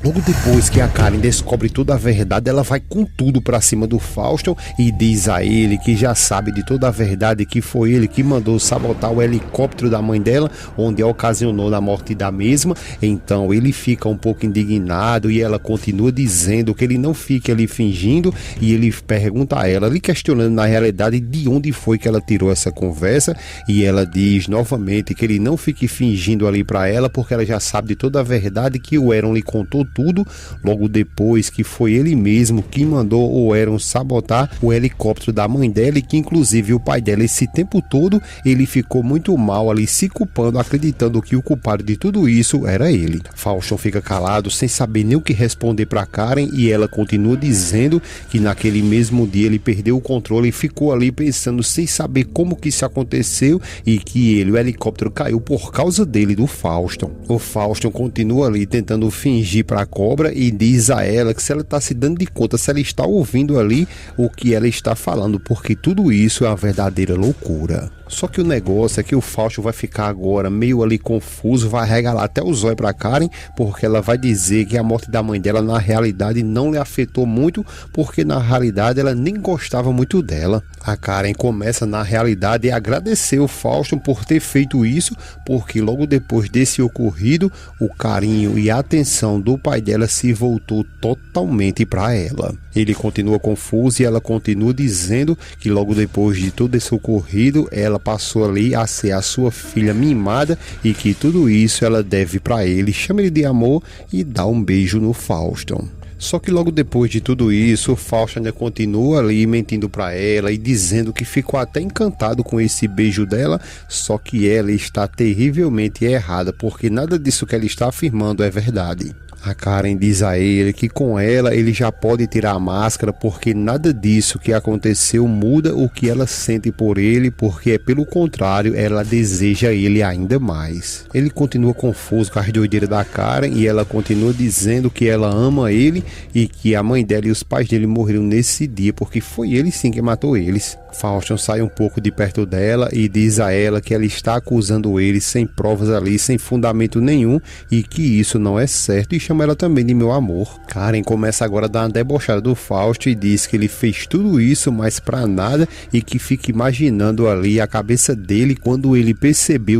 Logo depois que a Karen descobre toda a verdade, ela vai com tudo pra cima do Fausto e diz a ele que já sabe de toda a verdade, que foi ele que mandou sabotar o helicóptero da mãe dela, onde ocasionou a morte da mesma. Então ele fica um pouco indignado e ela continua dizendo que ele não fique ali fingindo, e ele pergunta a ela, ali questionando na realidade de onde foi que ela tirou essa conversa, e ela diz novamente que ele não fique fingindo ali pra ela, porque ela já sabe de toda a verdade, que o Eron lhe contou tudo logo depois que foi ele mesmo que mandou o Eron sabotar o helicóptero da mãe dela, e que inclusive o pai dela esse tempo todo ele ficou muito mal ali, se culpando, acreditando que o culpado de tudo isso era ele. Fausto fica calado sem saber nem o que responder para Karen, e ela continua dizendo que naquele mesmo dia ele perdeu o controle e ficou ali pensando sem saber como que isso aconteceu, e que o helicóptero caiu por causa dele, do Fausto. O Fausto continua ali tentando fingir para a cobra e diz a ela que se ela está se dando de conta, se ela está ouvindo ali o que ela está falando, porque tudo isso é uma verdadeira loucura. Só que o negócio é que o Fausto vai ficar agora meio ali confuso, vai regalar até os olhos pra Karen, porque ela vai dizer que a morte da mãe dela na realidade não lhe afetou muito, porque na realidade ela nem gostava muito dela. A Karen começa na realidade a agradecer o Fausto por ter feito isso, porque logo depois desse ocorrido, o carinho e a atenção do pai dela se voltou totalmente para ela. Ele continua confuso e ela continua dizendo que logo depois de todo esse ocorrido, ela passou ali a ser a sua filha mimada, e que tudo isso ela deve para ele. Chama ele de amor e dá um beijo no Fausto. Só que logo depois de tudo isso, o Fausto ainda continua ali mentindo para ela e dizendo que ficou até encantado com esse beijo dela, só que ela está terrivelmente errada, porque nada disso que ela está afirmando é verdade. A Karen diz a ele que com ela ele já pode tirar a máscara, porque nada disso que aconteceu muda o que ela sente por ele, porque pelo contrário, ela deseja ele ainda mais. Ele continua confuso com as doideiras da Karen, e ela continua dizendo que ela ama ele e que a mãe dela e os pais dele morreram nesse dia, porque foi ele sim que matou eles. Fausto sai um pouco de perto dela e diz a ela que ela está acusando ele sem provas ali, sem fundamento nenhum, e que isso não é certo, e chama ela também de meu amor. Karen começa agora a dar uma debochada do Fausto e diz que ele fez tudo isso, mas pra nada, e que fica imaginando ali a cabeça dele quando ele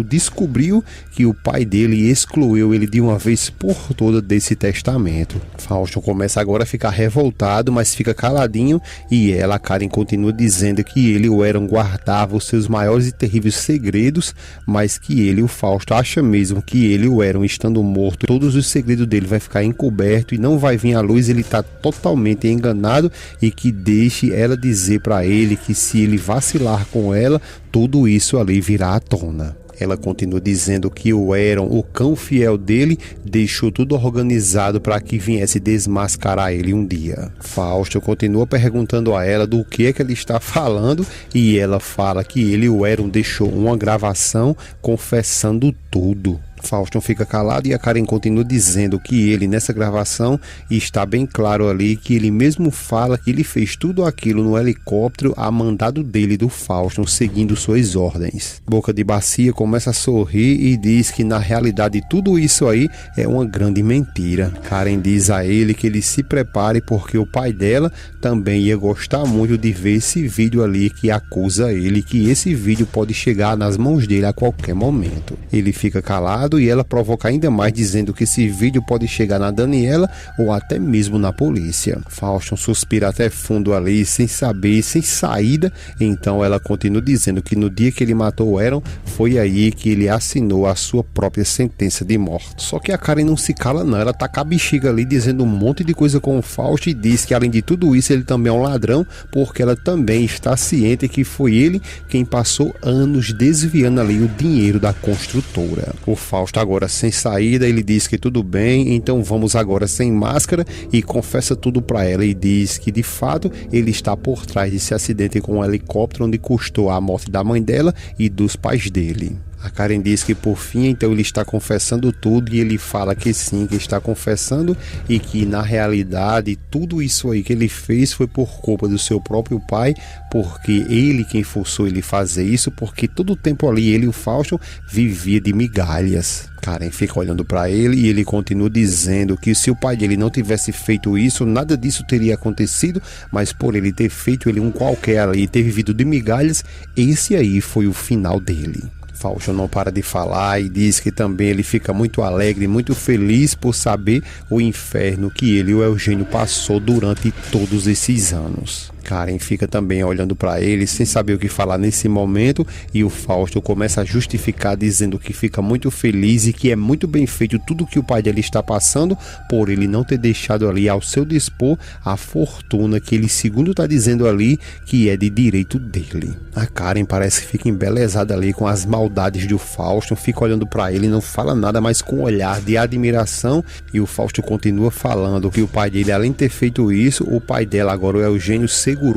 descobriu que o pai dele excluiu ele de uma vez por toda desse testamento. Fausto começa agora a ficar revoltado, mas fica caladinho, e ela, Karen, continua dizendo que ele, o Eron, guardava os seus maiores e terríveis segredos, mas que ele, o Fausto, acha mesmo que ele, o Eron, estando morto, todos os segredos dele vai ficar encoberto e não vai vir à luz. Ele está totalmente enganado, e que deixe ela dizer para ele que se ele vacilar com ela, tudo isso ali virá à tona. Ela continua dizendo que o Eron, o cão fiel dele, deixou tudo organizado para que viesse desmascarar ele um dia. Fausto continua perguntando a ela do que é que ele está falando, e ela fala que ele, o Eron, deixou uma gravação confessando tudo. Fausto fica calado, e a Karen continua dizendo que ele, nessa gravação, está bem claro ali que ele mesmo fala que ele fez tudo aquilo no helicóptero a mandado dele, do Fausto, seguindo suas ordens. Boca de Bacia começa a sorrir e diz que na realidade tudo isso aí é uma grande mentira. Karen diz a ele que ele se prepare, porque o pai dela também ia gostar muito de ver esse vídeo ali que acusa ele, que esse vídeo pode chegar nas mãos dele a qualquer momento. Ele fica calado, e ela provoca ainda mais, dizendo que esse vídeo pode chegar na Daniela ou até mesmo na polícia. Fausto suspira até fundo ali, sem saber, sem saída. Então ela continua dizendo que no dia que ele matou o Eron, foi aí que ele assinou a sua própria sentença de morte. Só que a Karen não se cala não, ela tá com a bexiga ali dizendo um monte de coisa com o Fausto, e diz que além de tudo isso ele também é um ladrão, porque ela também está ciente que foi ele quem passou anos desviando ali o dinheiro da construtora. O Fausto agora sem saída, ele diz que tudo bem, então vamos agora sem máscara, e confessa tudo para ela, e diz que de fato ele está por trás desse acidente com um helicóptero onde custou a morte da mãe dela e dos pais dele. A Karen diz que por fim, então ele está confessando tudo e ele fala que sim, que está confessando e que na realidade tudo isso aí que ele fez foi por culpa do seu próprio pai, porque ele quem forçou ele fazer isso, porque todo o tempo ali ele e o Fausto vivia de migalhas. Karen fica olhando para ele e ele continua dizendo que se o pai dele não tivesse feito isso, nada disso teria acontecido, mas por ele ter feito ele um qualquer ali e ter vivido de migalhas, esse aí foi o final dele. Fausto não para de falar e diz que também ele fica muito alegre, muito feliz por saber o inferno que ele e o Eugênio passou durante todos esses anos. Karen fica também olhando para ele sem saber o que falar nesse momento e o Fausto começa a justificar dizendo que fica muito feliz e que é muito bem feito tudo que o pai dele está passando por ele não ter deixado ali ao seu dispor a fortuna que ele segundo está dizendo ali que é de direito dele. A Karen parece que fica embelezada ali com as maldades do Fausto, fica olhando para ele, não fala nada, mas com um olhar de admiração e o Fausto continua falando que o pai dele, além de ter feito isso, o pai dela agora, o Eugênio,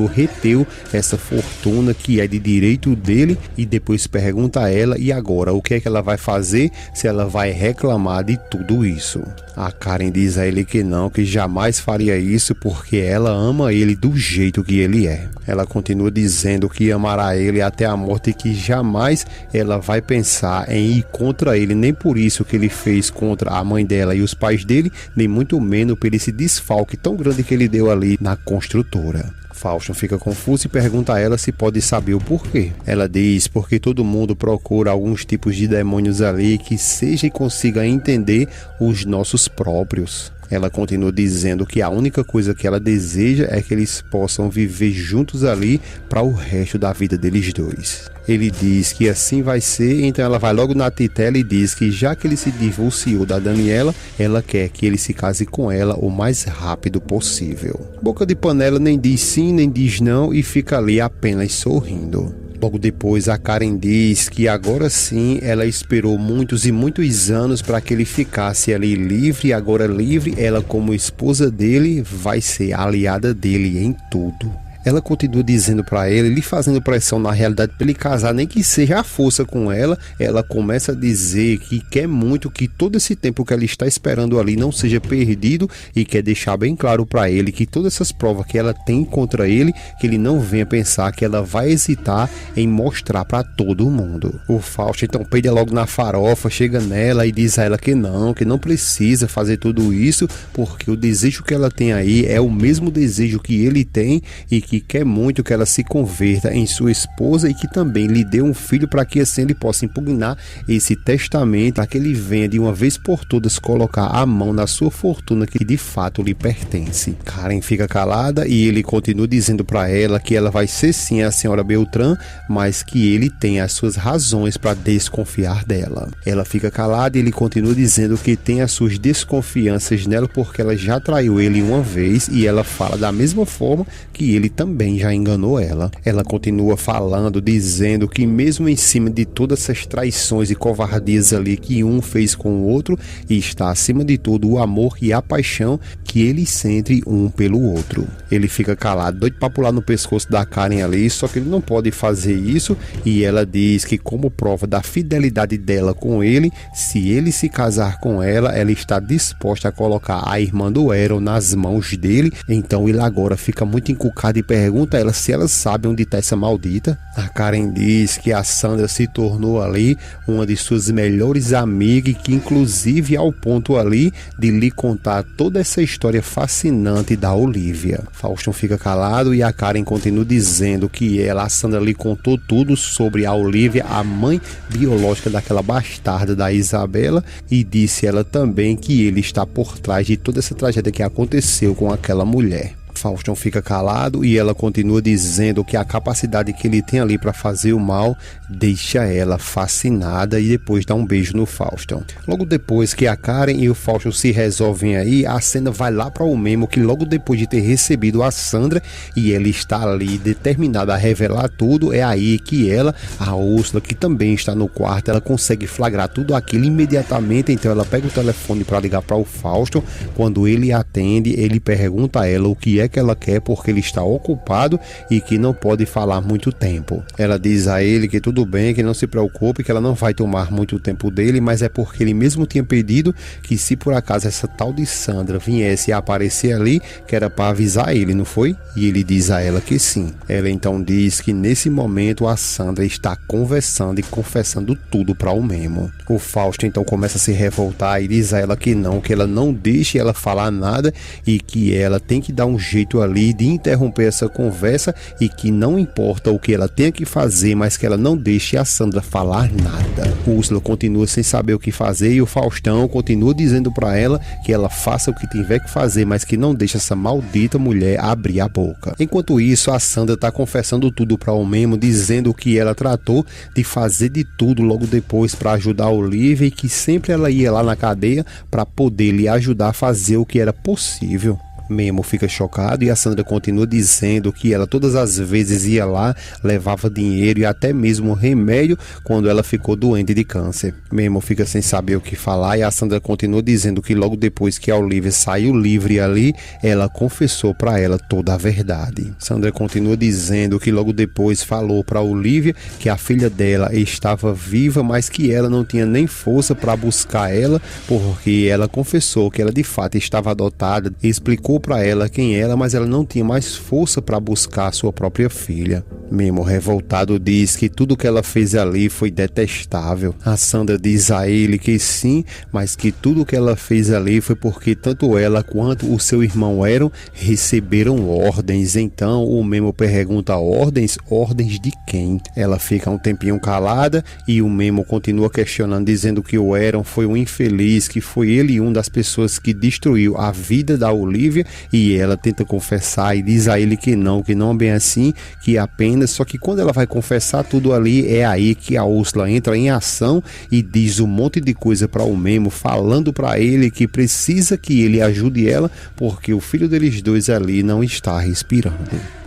reteu essa fortuna que é de direito dele e depois pergunta a ela e agora o que é que ela vai fazer se ela vai reclamar de tudo isso. A Karen diz a ele que não, que jamais faria isso porque ela ama ele do jeito que ele é. Ela continua dizendo que amará ele até a morte e que jamais ela vai pensar em ir contra ele, nem por isso que ele fez contra a mãe dela e os pais dele, nem muito menos por esse desfalque tão grande que ele deu ali na construtora. Fausto fica confuso e pergunta a ela se pode saber o porquê. Ela diz porque todo mundo procura alguns tipos de demônios ali que seja e consiga entender os nossos próprios. Ela continua dizendo que a única coisa que ela deseja é que eles possam viver juntos ali para o resto da vida deles dois. Ele diz que assim vai ser, então ela vai logo na titela e diz que já que ele se divorciou da Daniela, ela quer que ele se case com ela o mais rápido possível. Boca de panela nem diz sim, nem diz não e fica ali apenas sorrindo. Logo depois a Karen diz que agora sim ela esperou muitos e muitos anos para que ele ficasse ali livre e agora livre ela como esposa dele vai ser aliada dele em tudo. Ela continua dizendo para ele, lhe fazendo pressão na realidade para ele casar, nem que seja a força com ela. Ela começa a dizer que quer muito que todo esse tempo que ela está esperando ali não seja perdido e quer deixar bem claro para ele que todas essas provas que ela tem contra ele, que ele não venha pensar que ela vai hesitar em mostrar para todo mundo. O Fausto então peida logo na farofa, chega nela e diz a ela que não precisa fazer tudo isso porque o desejo que ela tem aí é o mesmo desejo que ele tem e que quer muito que ela se converta em sua esposa e que também lhe dê um filho para que assim ele possa impugnar esse testamento, para que ele venha de uma vez por todas colocar a mão na sua fortuna que de fato lhe pertence. Karen fica calada e ele continua dizendo para ela que ela vai ser sim a senhora Beltrán, mas que ele tem as suas razões para desconfiar dela. Ela fica calada e ele continua dizendo que tem as suas desconfianças nela porque ela já traiu ele uma vez e ela fala da mesma forma que ele também já enganou ela. Ela continua falando, dizendo que mesmo em cima de todas essas traições e covardias ali que um fez com o outro, está acima de tudo o amor e a paixão que eles sentem um pelo outro. Ele fica calado, doido para pular no pescoço da Karen ali, só que ele não pode fazer isso e ela diz que como prova da fidelidade dela com ele, se ele se casar com ela, ela está disposta a colocar a irmã do Aaron nas mãos dele. Então ele agora fica muito encucado e pergunta a ela se ela sabe onde está essa maldita. A Karen diz que a Sandra se tornou ali uma de suas melhores amigas, que inclusive ao ponto ali de lhe contar toda essa história fascinante da Olivia. Fausto fica calado e a Karen continua dizendo que a Sandra lhe contou tudo sobre a Olivia, a mãe biológica daquela bastarda da Isabela, e disse ela também que ele está por trás de toda essa tragédia que aconteceu com aquela mulher. Faustão fica calado e ela continua dizendo que a capacidade que ele tem ali para fazer o mal deixa ela fascinada e depois dá um beijo no Faustão. Logo depois que a Karen e o Faustão se resolvem aí, a cena vai lá para o Memo, que logo depois de ter recebido a Sandra e ele está ali determinada a revelar tudo, é aí que ela, a Úrsula, que também está no quarto, ela consegue flagrar tudo aquilo imediatamente. Então ela pega o telefone para ligar para o Faustão. Quando ele atende, ele pergunta a ela o que é que ela quer porque ele está ocupado e que não pode falar muito tempo. Ela diz a ele que tudo bem, que não se preocupe, que ela não vai tomar muito tempo dele, mas é porque ele mesmo tinha pedido que se por acaso essa tal de Sandra viesse a aparecer ali, que era para avisar ele, não foi? E ele diz a ela que sim. Ela então diz que nesse momento a Sandra está conversando e confessando tudo para o Memo. O Fausto então começa a se revoltar e diz a ela que ela não deixe ela falar nada e que ela tem que dar um jeito ali de interromper essa conversa e que não importa o que ela tenha que fazer, mas que ela não deixe a Sandra falar nada. Úrsula continua sem saber o que fazer e o Faustão continua dizendo para ela que ela faça o que tiver que fazer, mas que não deixe essa maldita mulher abrir a boca. Enquanto isso, a Sandra está confessando tudo para o Memo, dizendo que ela tratou de fazer de tudo logo depois para ajudar a Olivia e que sempre ela ia lá na cadeia para poder lhe ajudar a fazer o que era possível. Memo fica chocado e a Sandra continua dizendo que ela todas as vezes ia lá, levava dinheiro e até mesmo remédio quando ela ficou doente de câncer. Memo fica sem saber o que falar e a Sandra continua dizendo que logo depois que a Olivia saiu livre ali, ela confessou para ela toda a verdade. Sandra continua dizendo que logo depois falou para Olivia que a filha dela estava viva, mas que ela não tinha nem força para buscar ela, porque ela confessou que ela de fato estava adotada e explicou para ela quem era, mas ela não tinha mais força para buscar a sua própria filha. Memo, revoltado, diz que tudo que ela fez ali foi detestável. A Sandra diz a ele que sim, mas que tudo que ela fez ali foi porque tanto ela quanto o seu irmão Eron receberam ordens. Então o Memo pergunta: ordens? Ordens de quem? Ela fica um tempinho calada e o Memo continua questionando, dizendo que o Eron foi um infeliz, que foi ele uma das pessoas que destruiu a vida da Olivia. E ela tenta confessar e diz a ele que não é bem assim, que apenas, só que quando ela vai confessar tudo ali, é aí que a Úrsula entra em ação e diz um monte de coisa para o Memo, falando para ele que precisa que ele ajude ela, porque o filho deles dois ali não está respirando.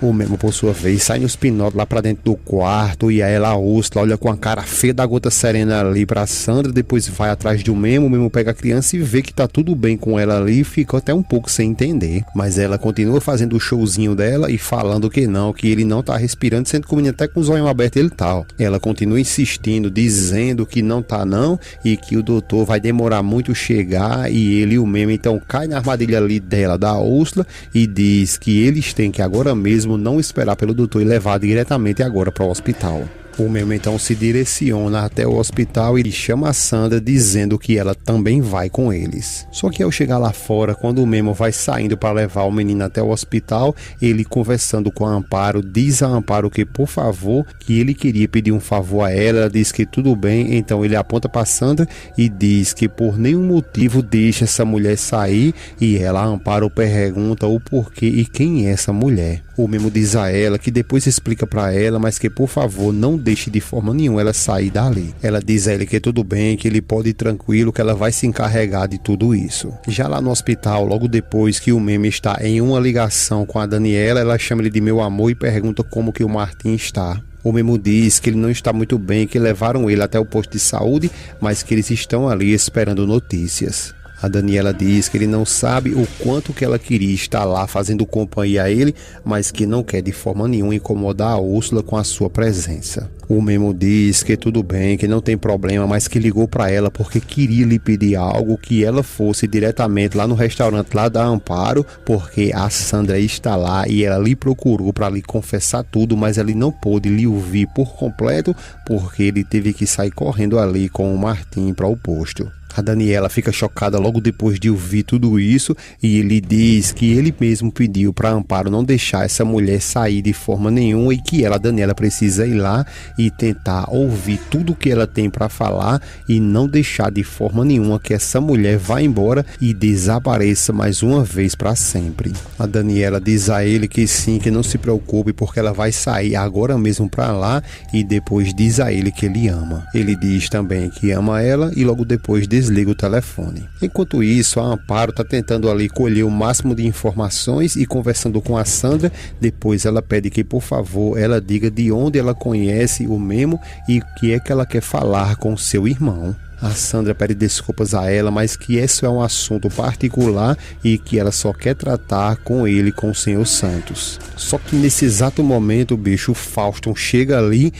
O Memo, por sua vez, sai nos pinotes lá para dentro do quarto e aí ela, a Úrsula, olha com a cara feia da gota serena ali para Sandra, depois vai atrás do Memo, o Memo pega a criança e vê que tá tudo bem com ela ali e fica até um pouco sem entender. Mas ela continua fazendo o showzinho dela e falando que ele não tá respirando, sendo que o menino até com o zóio aberto ele tá. Ela continua insistindo, dizendo que não tá não e que o doutor vai demorar muito chegar e ele e o Memo então cai na armadilha ali dela, da Úrsula, e diz que eles têm que agora mesmo não esperar pelo doutor e levar diretamente agora para o hospital. O Memo então se direciona até o hospital e chama a Sandra dizendo que ela também vai com eles. Só que ao chegar lá fora, quando o Memo vai saindo para levar o menino até o hospital, ele conversando com a Amparo, diz a Amparo que por favor, que ele queria pedir um favor a ela. Ela diz que tudo bem, então ele aponta para Sandra e diz que por nenhum motivo deixa essa mulher sair e ela, a Amparo, pergunta o porquê e quem é essa mulher. O Memo diz a ela que depois explica para ela, mas que por favor não deixe de forma nenhuma ela sair dali. Ela diz a ele que tudo bem, que ele pode ir tranquilo, que ela vai se encarregar de tudo isso. Já lá no hospital, logo depois que o Memo está em uma ligação com a Daniela, ela chama ele de meu amor e pergunta como que o Martim está. O Memo diz que ele não está muito bem, que levaram ele até o posto de saúde, mas que eles estão ali esperando notícias. A Daniela diz que ele não sabe o quanto que ela queria estar lá fazendo companhia a ele, mas que não quer de forma nenhuma incomodar a Úrsula com a sua presença. O Memo diz que tudo bem, que não tem problema, mas que ligou para ela porque queria lhe pedir algo, que ela fosse diretamente lá no restaurante lá da Amparo, porque a Sandra está lá e ela lhe procurou para lhe confessar tudo, mas ele não pôde lhe ouvir por completo porque ele teve que sair correndo ali com o Martim para o posto. A Daniela fica chocada logo depois de ouvir tudo isso e ele diz que ele mesmo pediu para Amparo não deixar essa mulher sair de forma nenhuma e que ela, Daniela, precisa ir lá e tentar ouvir tudo o que ela tem para falar e não deixar de forma nenhuma que essa mulher vá embora e desapareça mais uma vez para sempre. A Daniela diz a ele que sim, que não se preocupe porque ela vai sair agora mesmo para lá e depois diz a ele que ele ama. Ele diz também que ama ela e logo depois desliga o telefone. Enquanto isso, a Amparo está tentando ali colher o máximo de informações e conversando com a Sandra. Depois ela pede que por favor ela diga de onde ela conhece o Memo e o que é que ela quer falar com seu irmão. A Sandra pede desculpas a ela, mas que esse é um assunto particular e que ela só quer tratar com ele, com o Senhor Santos. Só que nesse exato momento, bicho, o Fauston chega ali,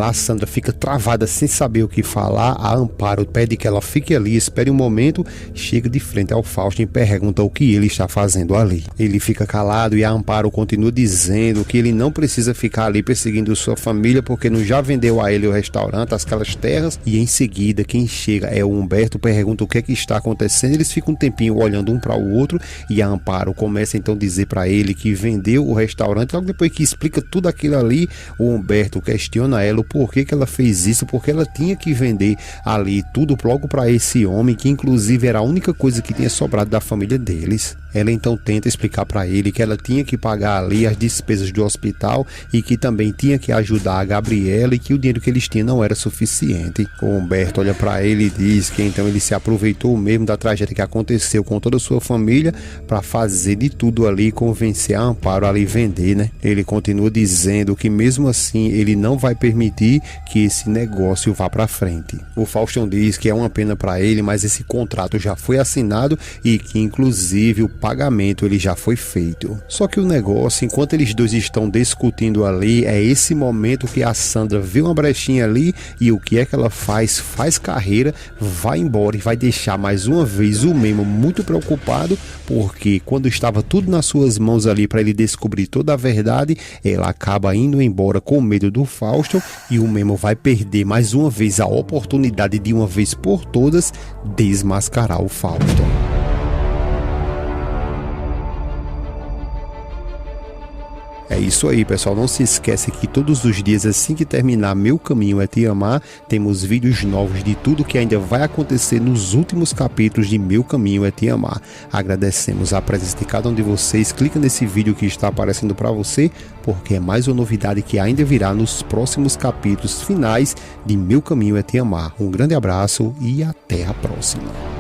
a Sandra fica travada sem saber o que falar, a Amparo pede que ela fique ali, espere um momento, chega de frente ao Fauston e pergunta o que ele está fazendo ali. Ele fica calado e a Amparo continua dizendo que ele não precisa ficar ali perseguindo sua família porque não já vendeu a ele o restaurante, aquelas terras, e em seguida quem chega é o Humberto, pergunta o que é que está acontecendo, eles ficam um tempinho olhando um para o outro e a Amparo começa então a dizer para ele que vendeu o restaurante. Logo depois que explica tudo aquilo ali, o Humberto questiona ela o porquê que ela fez isso, porque ela tinha que vender ali tudo logo para esse homem que inclusive era a única coisa que tinha sobrado da família deles. Ela então tenta explicar para ele que ela tinha que pagar ali as despesas do hospital e que também tinha que ajudar a Gabriela e que o dinheiro que eles tinham não era suficiente. O Humberto olha para ele e diz que então ele se aproveitou mesmo da tragédia que aconteceu com toda a sua família para fazer de tudo ali e convencer a Amparo a ali vender, né? Ele continua dizendo que mesmo assim ele não vai permitir que esse negócio vá para frente. O Fauston diz que é uma pena para ele, mas esse contrato já foi assinado e que inclusive o pagamento ele já foi feito. Só que o negócio, enquanto eles dois estão discutindo ali, é esse momento que a Sandra vê uma brechinha ali e o que é que ela faz? Faz carreira, vai embora e vai deixar mais uma vez o Memo muito preocupado, porque quando estava tudo nas suas mãos ali para ele descobrir toda a verdade, ela acaba indo embora com medo do Fauston e o Memo vai perder mais uma vez a oportunidade de uma vez por todas desmascarar o Fauston. É isso aí, pessoal, não se esquece que todos os dias, assim que terminar Meu Caminho é Te Amar, temos vídeos novos de tudo que ainda vai acontecer nos últimos capítulos de Meu Caminho é Te Amar. Agradecemos a presença de cada um de vocês, clica nesse vídeo que está aparecendo para você, porque é mais uma novidade que ainda virá nos próximos capítulos finais de Meu Caminho é Te Amar. Um grande abraço e até a próxima.